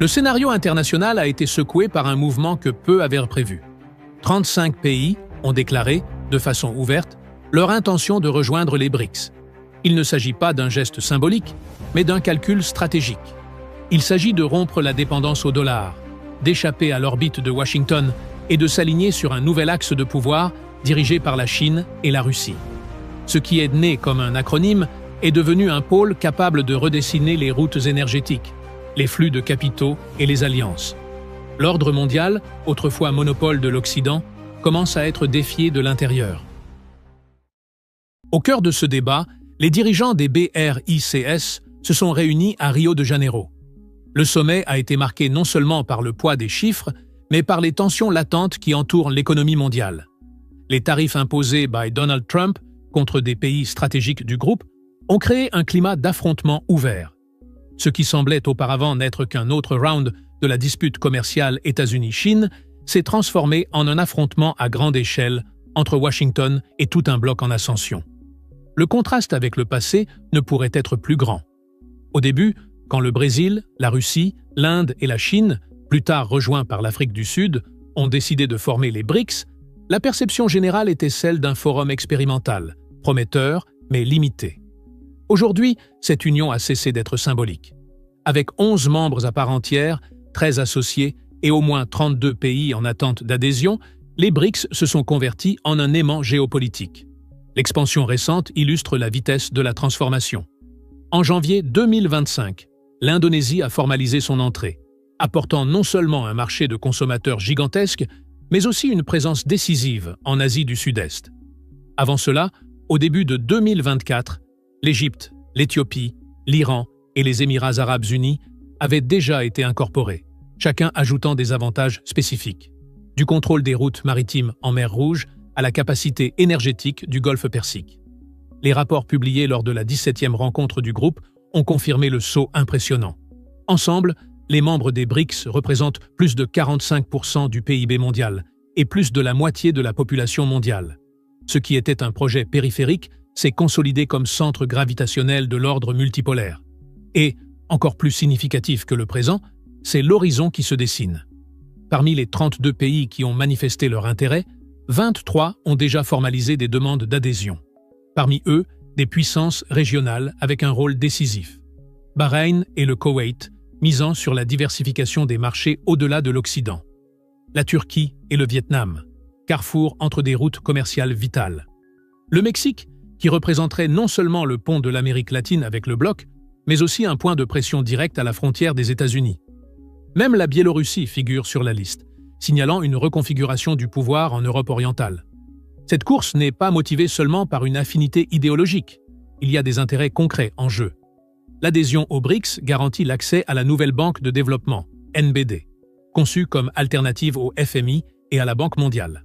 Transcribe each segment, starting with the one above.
Le scénario international a été secoué par un mouvement que peu avaient prévu. 35 pays ont déclaré, de façon ouverte, leur intention de rejoindre les BRICS. Il ne s'agit pas d'un geste symbolique, mais d'un calcul stratégique. Il s'agit de rompre la dépendance au dollar, d'échapper à l'orbite de Washington et de s'aligner sur un nouvel axe de pouvoir dirigé par la Chine et la Russie. Ce qui est né comme un acronyme est devenu un pôle capable de redessiner les routes énergétiques, les flux de capitaux et les alliances. L'ordre mondial, autrefois monopole de l'Occident, commence à être défié de l'intérieur. Au cœur de ce débat, les dirigeants des BRICS se sont réunis à Rio de Janeiro. Le sommet a été marqué non seulement par le poids des chiffres, mais par les tensions latentes qui entourent l'économie mondiale. Les tarifs imposés par Donald Trump contre des pays stratégiques du groupe ont créé un climat d'affrontement ouvert. Ce qui semblait auparavant n'être qu'un autre round de la dispute commerciale États-Unis-Chine s'est transformé en un affrontement à grande échelle entre Washington et tout un bloc en ascension. Le contraste avec le passé ne pourrait être plus grand. Au début, quand le Brésil, la Russie, l'Inde et la Chine, plus tard rejoints par l'Afrique du Sud, ont décidé de former les BRICS, la perception générale était celle d'un forum expérimental, prometteur mais limité. Aujourd'hui, cette union a cessé d'être symbolique. Avec 11 membres à part entière, 13 associés et au moins 32 pays en attente d'adhésion, les BRICS se sont convertis en un aimant géopolitique. L'expansion récente illustre la vitesse de la transformation. En janvier 2025, l'Indonésie a formalisé son entrée, apportant non seulement un marché de consommateurs gigantesque, mais aussi une présence décisive en Asie du Sud-Est. Avant cela, au début de 2024, l'Égypte, l'Éthiopie, l'Iran et les Émirats arabes unis avaient déjà été incorporés, chacun ajoutant des avantages spécifiques, du contrôle des routes maritimes en mer Rouge à la capacité énergétique du Golfe Persique. Les rapports publiés lors de la 17e rencontre du groupe ont confirmé le saut impressionnant. Ensemble, les membres des BRICS représentent plus de 45% du PIB mondial et plus de la moitié de la population mondiale. Ce qui était un projet périphérique s'est consolidé comme centre gravitationnel de l'ordre multipolaire. Et, encore plus significatif que le présent, c'est l'horizon qui se dessine. Parmi les 32 pays qui ont manifesté leur intérêt, 23 ont déjà formalisé des demandes d'adhésion. Parmi eux, des puissances régionales avec un rôle décisif. Bahreïn et le Koweït, misant sur la diversification des marchés au-delà de l'Occident. La Turquie et le Vietnam, carrefour entre des routes commerciales vitales. Le Mexique, qui représenterait non seulement le pont de l'Amérique latine avec le bloc, mais aussi un point de pression direct à la frontière des États-Unis. Même la Biélorussie figure sur la liste, signalant une reconfiguration du pouvoir en Europe orientale. Cette course n'est pas motivée seulement par une affinité idéologique. Il y a des intérêts concrets en jeu. L'adhésion aux BRICS garantit l'accès à la nouvelle banque de développement, NBD, conçue comme alternative au FMI et à la Banque mondiale.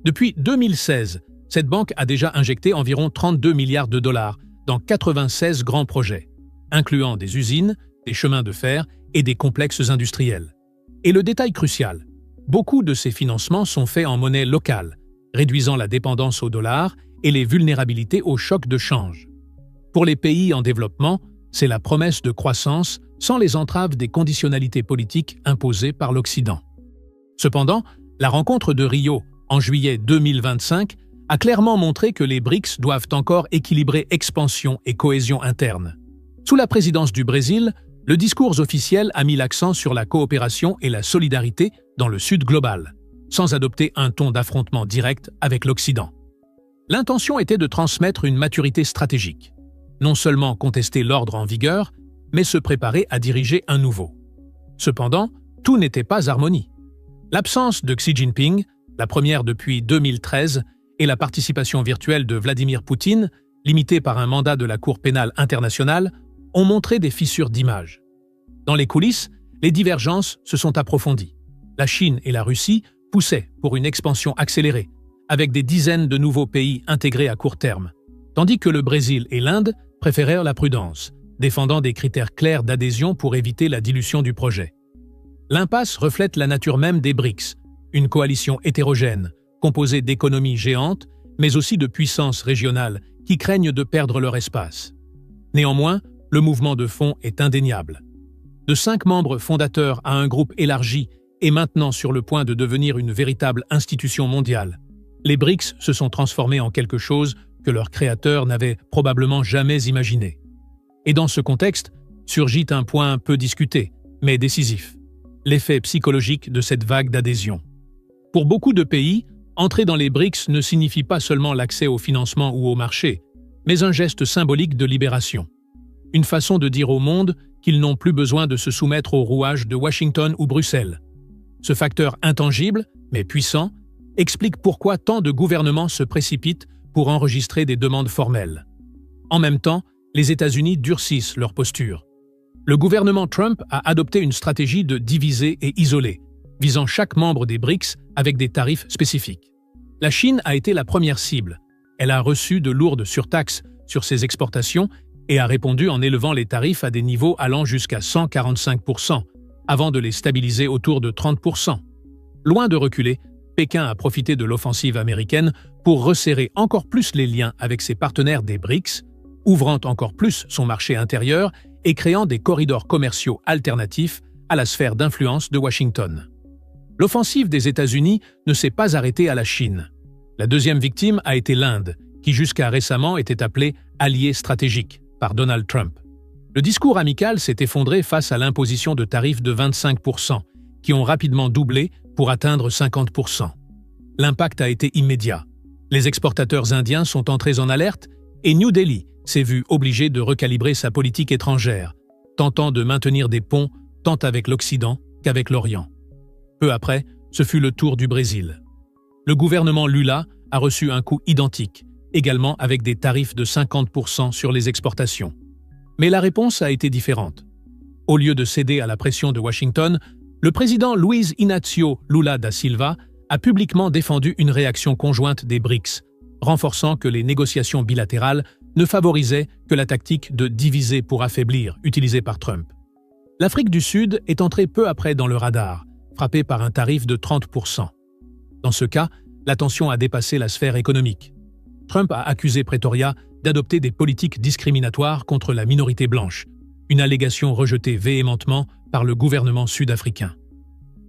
Depuis 2016, cette banque a déjà injecté environ 32 milliards de dollars dans 96 grands projets, incluant des usines, des chemins de fer et des complexes industriels. Et le détail crucial, beaucoup de ces financements sont faits en monnaie locale, réduisant la dépendance au dollar et les vulnérabilités aux chocs de change. Pour les pays en développement, c'est la promesse de croissance sans les entraves des conditionnalités politiques imposées par l'Occident. Cependant, la rencontre de Rio, en juillet 2025, a clairement montré que les BRICS doivent encore équilibrer expansion et cohésion interne. Sous la présidence du Brésil, le discours officiel a mis l'accent sur la coopération et la solidarité dans le Sud global, sans adopter un ton d'affrontement direct avec l'Occident. L'intention était de transmettre une maturité stratégique, non seulement contester l'ordre en vigueur, mais se préparer à diriger un nouveau. Cependant, tout n'était pas harmonie. L'absence de Xi Jinping, la première depuis 2013, et la participation virtuelle de Vladimir Poutine, limitée par un mandat de la Cour pénale internationale, ont montré des fissures d'image. Dans les coulisses, les divergences se sont approfondies. La Chine et la Russie poussaient pour une expansion accélérée, avec des dizaines de nouveaux pays intégrés à court terme, tandis que le Brésil et l'Inde préférèrent la prudence, défendant des critères clairs d'adhésion pour éviter la dilution du projet. L'impasse reflète la nature même des BRICS, une coalition hétérogène, composée d'économies géantes, mais aussi de puissances régionales qui craignent de perdre leur espace. Néanmoins, le mouvement de fond est indéniable. De 5 membres fondateurs à un groupe élargi et maintenant sur le point de devenir une véritable institution mondiale, les BRICS se sont transformés en quelque chose que leurs créateurs n'avaient probablement jamais imaginé. Et dans ce contexte, surgit un point peu discuté, mais décisif: l'effet psychologique de cette vague d'adhésion. Pour beaucoup de pays, entrer dans les BRICS ne signifie pas seulement l'accès au financement ou au marché, mais un geste symbolique de libération. Une façon de dire au monde qu'ils n'ont plus besoin de se soumettre au rouage de Washington ou Bruxelles. Ce facteur intangible, mais puissant, explique pourquoi tant de gouvernements se précipitent pour enregistrer des demandes formelles. En même temps, les États-Unis durcissent leur posture. Le gouvernement Trump a adopté une stratégie de diviser et isoler, visant chaque membre des BRICS avec des tarifs spécifiques. La Chine a été la première cible. Elle a reçu de lourdes surtaxes sur ses exportations et a répondu en élevant les tarifs à des niveaux allant jusqu'à 145%, avant de les stabiliser autour de 30%. Loin de reculer, Pékin a profité de l'offensive américaine pour resserrer encore plus les liens avec ses partenaires des BRICS, ouvrant encore plus son marché intérieur et créant des corridors commerciaux alternatifs à la sphère d'influence de Washington. L'offensive des États-Unis ne s'est pas arrêtée à la Chine. La deuxième victime a été l'Inde, qui jusqu'à récemment était appelée allié stratégique par Donald Trump. Le discours amical s'est effondré face à l'imposition de tarifs de 25%, qui ont rapidement doublé pour atteindre 50%. L'impact a été immédiat. Les exportateurs indiens sont entrés en alerte et New Delhi s'est vu obligé de recalibrer sa politique étrangère, tentant de maintenir des ponts tant avec l'Occident qu'avec l'Orient. Peu après, ce fut le tour du Brésil. Le gouvernement Lula a reçu un coup identique, également avec des tarifs de 50% sur les exportations. Mais la réponse a été différente. Au lieu de céder à la pression de Washington, le président Luiz Inácio Lula da Silva a publiquement défendu une réaction conjointe des BRICS, renforçant que les négociations bilatérales ne favorisaient que la tactique de diviser pour affaiblir utilisée par Trump. L'Afrique du Sud est entrée peu après dans le radar, frappée par un tarif de 30%. Dans ce cas, la tension a dépassé la sphère économique. Trump a accusé Pretoria d'adopter des politiques discriminatoires contre la minorité blanche, une allégation rejetée véhémentement par le gouvernement sud-africain.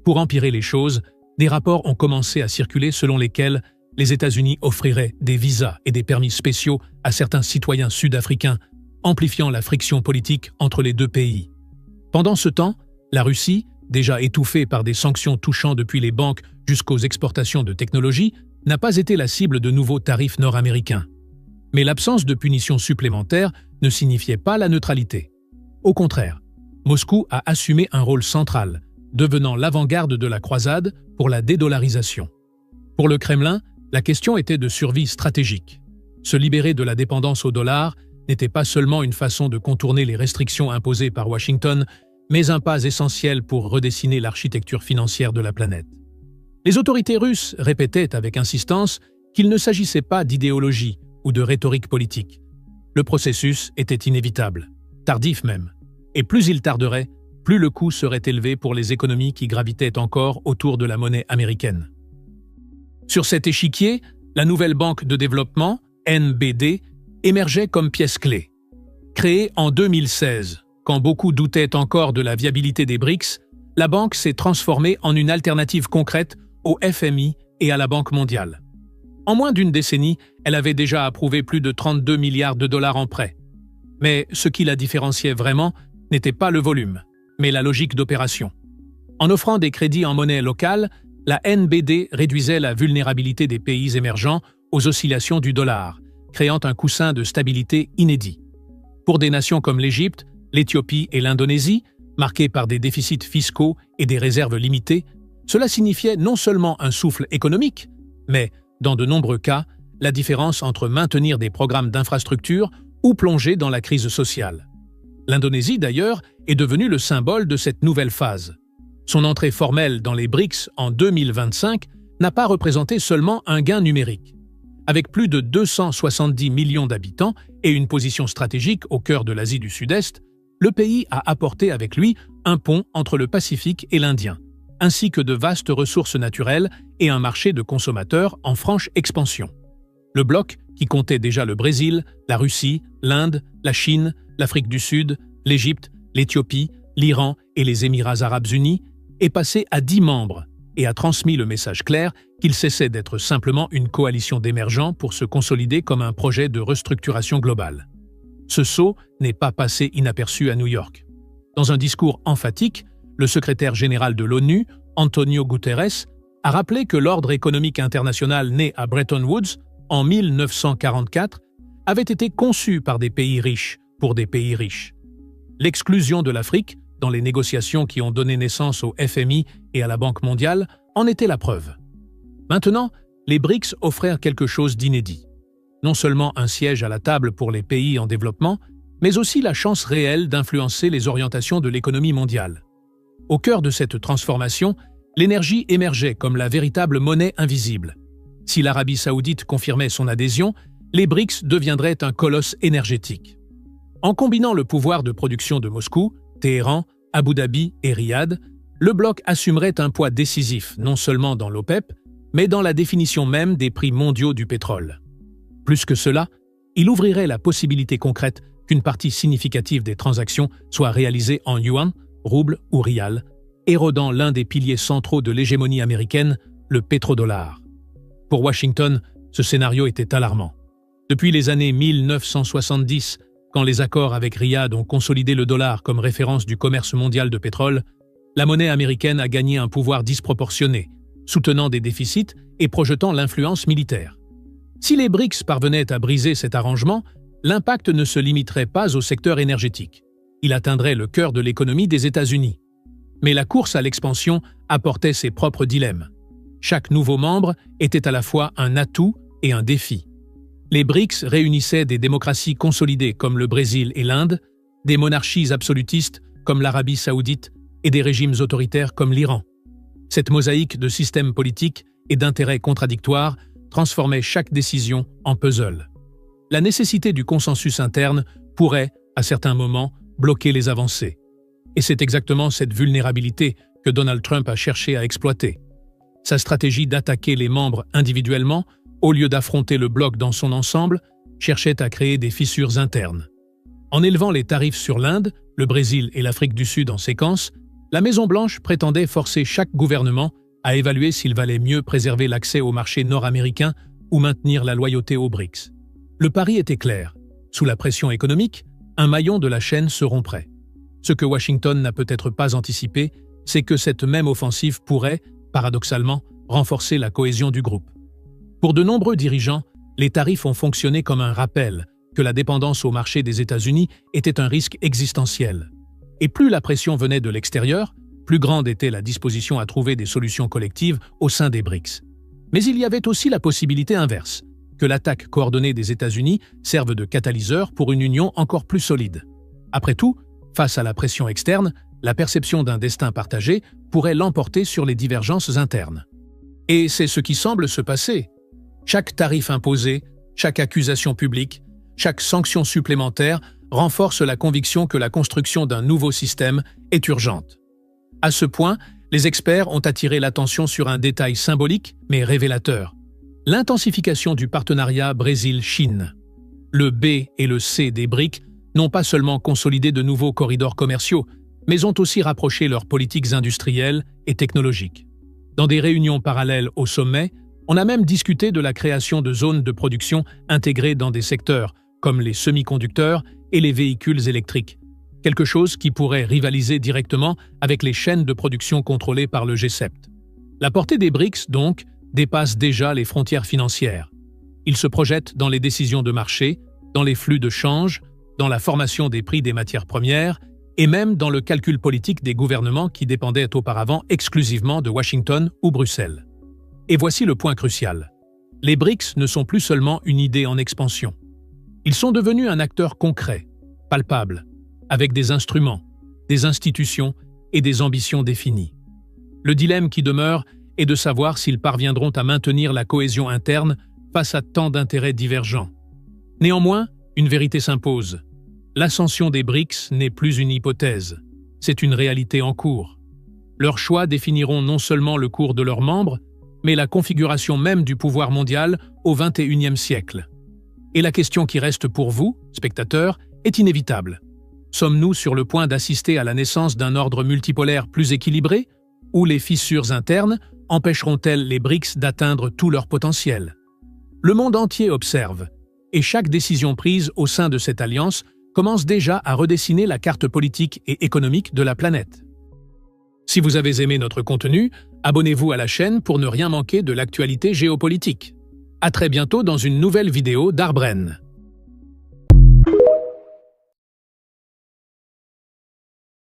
Pour empirer les choses, des rapports ont commencé à circuler selon lesquels les États-Unis offriraient des visas et des permis spéciaux à certains citoyens sud-africains, amplifiant la friction politique entre les deux pays. Pendant ce temps, la Russie, déjà étouffée par des sanctions touchant depuis les banques jusqu'aux exportations de technologies, n'a pas été la cible de nouveaux tarifs nord-américains. Mais l'absence de punitions supplémentaires ne signifiait pas la neutralité. Au contraire, Moscou a assumé un rôle central, devenant l'avant-garde de la croisade pour la dédollarisation. Pour le Kremlin, la question était de survie stratégique. Se libérer de la dépendance au dollar n'était pas seulement une façon de contourner les restrictions imposées par Washington, mais un pas essentiel pour redessiner l'architecture financière de la planète. Les autorités russes répétaient avec insistance qu'il ne s'agissait pas d'idéologie ou de rhétorique politique. Le processus était inévitable, tardif même, et plus il tarderait, plus le coût serait élevé pour les économies qui gravitaient encore autour de la monnaie américaine. Sur cet échiquier, la nouvelle banque de développement, NBD, émergeait comme pièce clé. Créée en 2016, quand beaucoup doutaient encore de la viabilité des BRICS, la banque s'est transformée en une alternative concrète au FMI et à la Banque mondiale. En moins d'une décennie, elle avait déjà approuvé plus de 32 milliards de dollars en prêts. Mais ce qui la différenciait vraiment n'était pas le volume, mais la logique d'opération. En offrant des crédits en monnaie locale, la NBD réduisait la vulnérabilité des pays émergents aux oscillations du dollar, créant un coussin de stabilité inédit. Pour des nations comme l'Égypte, l'Éthiopie et l'Indonésie, marquées par des déficits fiscaux et des réserves limitées, cela signifiait non seulement un souffle économique, mais, dans de nombreux cas, la différence entre maintenir des programmes d'infrastructure ou plonger dans la crise sociale. L'Indonésie, d'ailleurs, est devenue le symbole de cette nouvelle phase. Son entrée formelle dans les BRICS en 2025 n'a pas représenté seulement un gain numérique. Avec plus de 270 millions d'habitants et une position stratégique au cœur de l'Asie du Sud-Est, le pays a apporté avec lui un pont entre le Pacifique et l'Indien, ainsi que de vastes ressources naturelles et un marché de consommateurs en franche expansion. Le bloc, qui comptait déjà le Brésil, la Russie, l'Inde, la Chine, l'Afrique du Sud, l'Égypte, l'Éthiopie, l'Iran et les Émirats arabes unis, est passé à 10 membres et a transmis le message clair qu'il cessait d'être simplement une coalition d'émergents pour se consolider comme un projet de restructuration globale. Ce saut n'est pas passé inaperçu à New York. Dans un discours emphatique, le secrétaire général de l'ONU, Antonio Guterres, a rappelé que l'ordre économique international né à Bretton Woods en 1944 avait été conçu par des pays riches pour des pays riches. L'exclusion de l'Afrique, dans les négociations qui ont donné naissance au FMI et à la Banque mondiale, en était la preuve. Maintenant, les BRICS offrèrent quelque chose d'inédit. Non seulement un siège à la table pour les pays en développement, mais aussi la chance réelle d'influencer les orientations de l'économie mondiale. Au cœur de cette transformation, l'énergie émergeait comme la véritable monnaie invisible. Si l'Arabie saoudite confirmait son adhésion, les BRICS deviendraient un colosse énergétique. En combinant le pouvoir de production de Moscou, Téhéran, Abu Dhabi et Riyad, le bloc assumerait un poids décisif non seulement dans l'OPEP, mais dans la définition même des prix mondiaux du pétrole. Plus que cela, il ouvrirait la possibilité concrète qu'une partie significative des transactions soit réalisée en yuan, rouble ou rial, érodant l'un des piliers centraux de l'hégémonie américaine, le pétrodollar. Pour Washington, ce scénario était alarmant. Depuis les années 1970, quand les accords avec Riyad ont consolidé le dollar comme référence du commerce mondial de pétrole, la monnaie américaine a gagné un pouvoir disproportionné, soutenant des déficits et projetant l'influence militaire. Si les BRICS parvenaient à briser cet arrangement, l'impact ne se limiterait pas au secteur énergétique. Il atteindrait le cœur de l'économie des États-Unis. Mais la course à l'expansion apportait ses propres dilemmes. Chaque nouveau membre était à la fois un atout et un défi. Les BRICS réunissaient des démocraties consolidées comme le Brésil et l'Inde, des monarchies absolutistes comme l'Arabie saoudite et des régimes autoritaires comme l'Iran. Cette mosaïque de systèmes politiques et d'intérêts contradictoires transformait chaque décision en puzzle. La nécessité du consensus interne pourrait, à certains moments, bloquer les avancées. Et c'est exactement cette vulnérabilité que Donald Trump a cherché à exploiter. Sa stratégie d'attaquer les membres individuellement, au lieu d'affronter le bloc dans son ensemble, cherchait à créer des fissures internes. En élevant les tarifs sur l'Inde, le Brésil et l'Afrique du Sud en séquence, la Maison-Blanche prétendait forcer chaque gouvernement à évaluer s'il valait mieux préserver l'accès au marché nord-américain ou maintenir la loyauté aux BRICS. Le pari était clair. Sous la pression économique, un maillon de la chaîne se romprait. Ce que Washington n'a peut-être pas anticipé, c'est que cette même offensive pourrait, paradoxalement, renforcer la cohésion du groupe. Pour de nombreux dirigeants, les tarifs ont fonctionné comme un rappel que la dépendance au marché des États-Unis était un risque existentiel. Et plus la pression venait de l'extérieur, plus grande était la disposition à trouver des solutions collectives au sein des BRICS. Mais il y avait aussi la possibilité inverse, que l'attaque coordonnée des États-Unis serve de catalyseur pour une union encore plus solide. Après tout, face à la pression externe, la perception d'un destin partagé pourrait l'emporter sur les divergences internes. Et c'est ce qui semble se passer. Chaque tarif imposé, chaque accusation publique, chaque sanction supplémentaire renforce la conviction que la construction d'un nouveau système est urgente. À ce point, les experts ont attiré l'attention sur un détail symbolique mais révélateur: l'intensification du partenariat Brésil-Chine. Le B et le C des BRICS n'ont pas seulement consolidé de nouveaux corridors commerciaux, mais ont aussi rapproché leurs politiques industrielles et technologiques. Dans des réunions parallèles au sommet, on a même discuté de la création de zones de production intégrées dans des secteurs comme les semi-conducteurs et les véhicules électriques, quelque chose qui pourrait rivaliser directement avec les chaînes de production contrôlées par le G7. La portée des BRICS, donc, dépasse déjà les frontières financières. Ils se projettent dans les décisions de marché, dans les flux de change, dans la formation des prix des matières premières et même dans le calcul politique des gouvernements qui dépendaient auparavant exclusivement de Washington ou Bruxelles. Et voici le point crucial. Les BRICS ne sont plus seulement une idée en expansion. Ils sont devenus un acteur concret, palpable, avec des instruments, des institutions et des ambitions définies. Le dilemme qui demeure est de savoir s'ils parviendront à maintenir la cohésion interne face à tant d'intérêts divergents. Néanmoins, une vérité s'impose. L'ascension des BRICS n'est plus une hypothèse, c'est une réalité en cours. Leurs choix définiront non seulement le cours de leurs membres, mais la configuration même du pouvoir mondial au XXIe siècle. Et la question qui reste pour vous, spectateurs, est inévitable. Sommes-nous sur le point d'assister à la naissance d'un ordre multipolaire plus équilibré, ou les fissures internes empêcheront-elles les BRICS d'atteindre tout leur potentiel? Le monde entier observe, et chaque décision prise au sein de cette alliance commence déjà à redessiner la carte politique et économique de la planète. Si vous avez aimé notre contenu, abonnez-vous à la chaîne pour ne rien manquer de l'actualité géopolitique. À très bientôt dans une nouvelle vidéo d'Arbren.